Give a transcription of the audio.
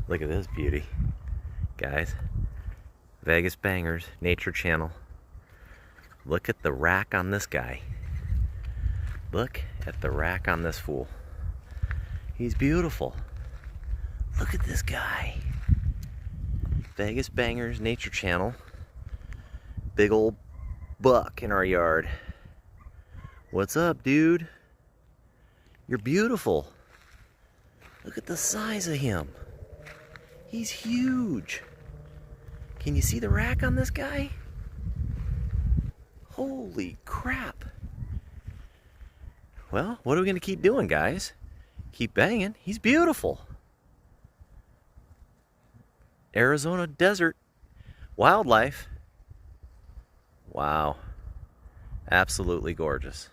Look at this beauty, guys. Vegas Bangers, Nature Channel. Look at the rack on this guy. Look at the rack on this fool. He's beautiful. Look at this guy. Vegas Bangers, Nature Channel. Big old buck in our yard. What's up, dude? You're beautiful. Look at the size of him. He's huge. Can you see the rack on this guy? Holy crap. Well, what are we going to keep doing, guys? Keep banging. He's beautiful. Arizona desert wildlife. Wow. Absolutely gorgeous.